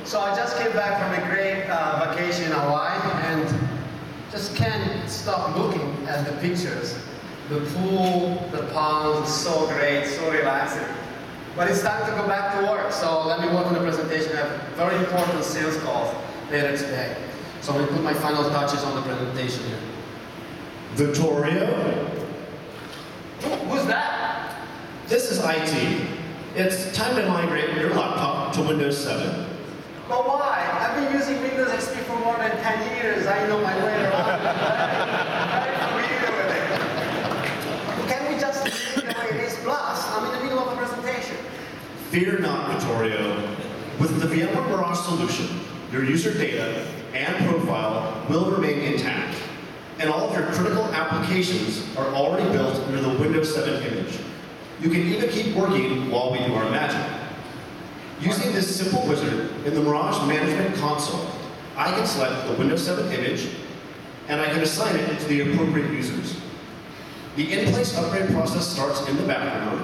So I just came back from a great vacation in Hawaii and just can't stop looking at the pictures. The pool, the ponds, so great, so relaxing. But it's time to go back to work, so let me work on the presentation. I have very important sales calls later today. So I'm going to put my final touches on the presentation here. Vittorio? Who's that? This is IT. It's time to migrate your laptop to Windows 7. But why? I've been using Windows XP for more than 10 years. I know my way around. I'm familiar with it. Can we just leave it the way it is? Plus, I'm in the middle of a presentation. Fear not, Vittorio. With the VMware Mirage solution, your user data and profile will remain intact, and all of your critical applications are already built into the Windows 7 image. You can even keep working while we do our magic. Using this simple wizard in the Mirage Management Console, I can select the Windows 7 image, and I can assign it to the appropriate users. The in-place upgrade process starts in the background,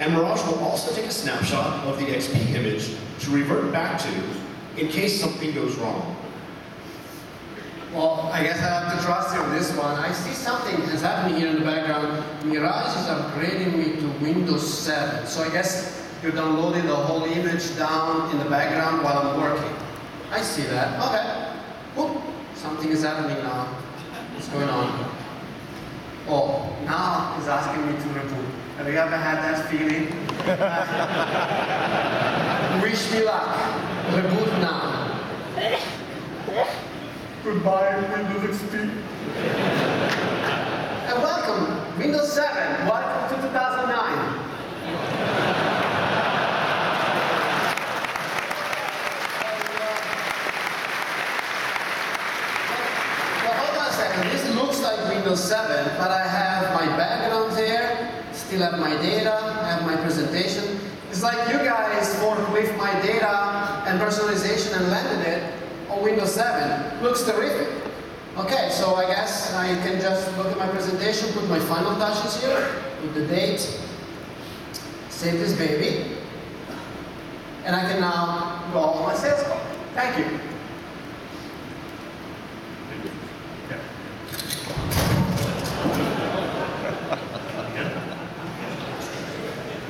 and Mirage will also take a snapshot of the XP image to revert back to in case something goes wrong. Well, I guess I have to trust you on this one. I see something is happening here in the background. Mirage is upgrading me to Windows 7. So I guess you're downloading the whole image down in the background while I'm working. I see that. Okay. Whoop. Something is happening now. What's going on? Oh, now it's asking me to reboot. Have you ever had that feeling? Wish me luck. Reboot now. Goodbye, Windows XP. And welcome, Windows 7. Welcome to 2009. Well, hold on a second. This looks like Windows 7, but I have my background there, still have my data, I have my presentation. It's like you guys forklift my data and personalization and landed it on Windows 7. Looks terrific. Okay, so I guess I can just look at my presentation, put my final touches here, put the date, save this baby, and I can now go on my sales call. Thank you.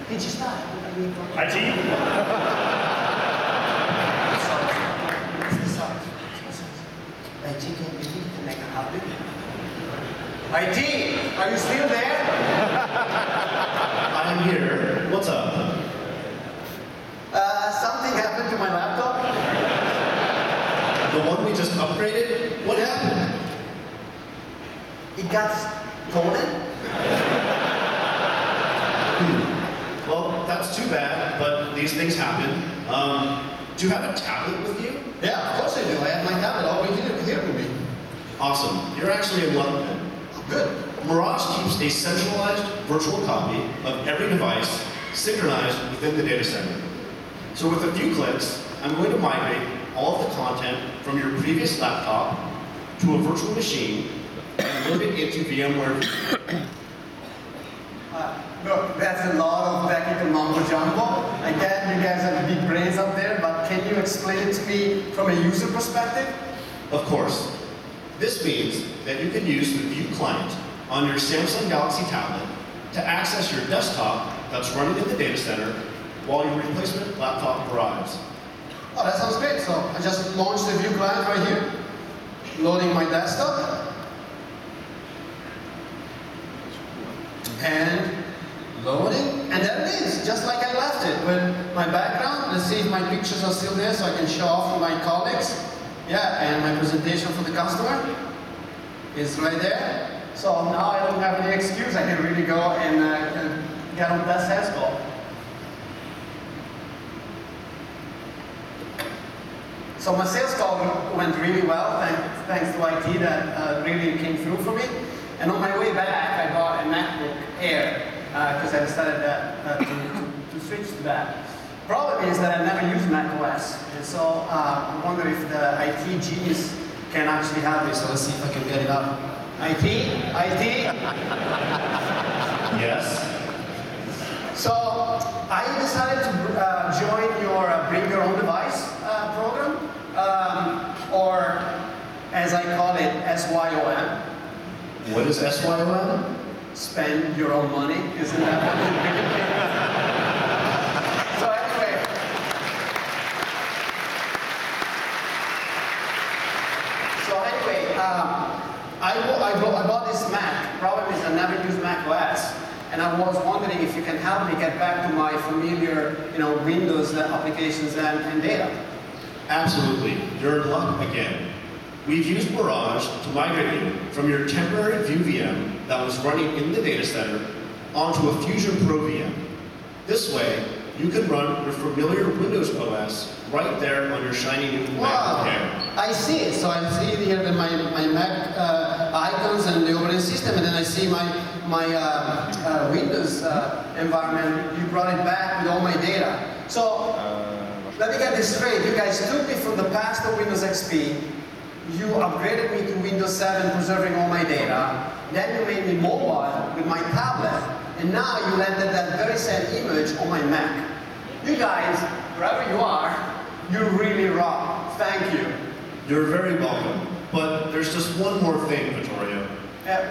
Did you start? IT? IT, are you still there? I'm here. What's up? Something happened to my laptop. The one we just upgraded? What happened? It got stolen. Well, that's too bad, but these things happen. Do you have a tablet with you? Yeah, of course I do. I have my tablet all here with me. Awesome. You're actually in luck then. Good. Mirage keeps a centralized virtual copy of every device synchronized within the data center. So with a few clicks, I'm going to migrate all of the content from your previous laptop to a virtual machine and load it into VMware. Look, that's a lot of technical mumbo jumbo. I get you guys have big brains up there, but can you explain it to me from a user perspective? Of course. This means that you can use the View client on your Samsung Galaxy tablet to access your desktop that's running in the data center while your replacement laptop arrives. Oh, that sounds great. So I just launched the View client right here, loading my desktop, and loading, and there it is, just like I left it with my background. Let's see if my pictures are still there so I can show off to my colleagues. Yeah, and my presentation for the customer is right there. So now I don't have any excuse. I can really go and get on that sales call. So my sales call went really well, thanks to IT that really came through for me. And on my way back, I bought a MacBook Air because I decided to switch to that. Problem is that I've never used Mac OS, and so I wonder if the IT genius can actually have this. So let's see if I can get it up. IT? Yes? So I decided to join your Bring Your Own what is SYOM? Spend your own money, isn't that what it is? So anyway. I bought this Mac. Problem is I never used Mac OS. And I was wondering if you can help me get back to my familiar, Windows applications and data. Absolutely. You're in luck again. We've used Mirage to migrate you from your temporary View VM that was running in the data center onto a Fusion Pro VM. This way, you can run your familiar Windows OS right there on your shiny new Wow. MacBook Air. I see it. So I see here my Mac icons and the operating system, and then I see my Windows environment. You brought it back with all my data. So let me get this straight. You guys took me from the past of Windows XP. You upgraded me to Windows 7, preserving all my data. Then you made me mobile with my tablet. And now you landed that very same image on my Mac. You guys, wherever you are, you really rock. Thank you. You're very welcome. But there's just one more thing, Vittorio.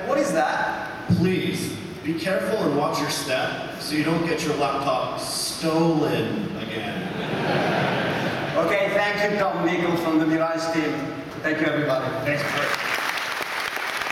What is that? Please, be careful and watch your step so you don't get your laptop stolen again. Okay, thank you, Tom Nickel from the Mirage team. Thank you, everybody. Thanks, Chris.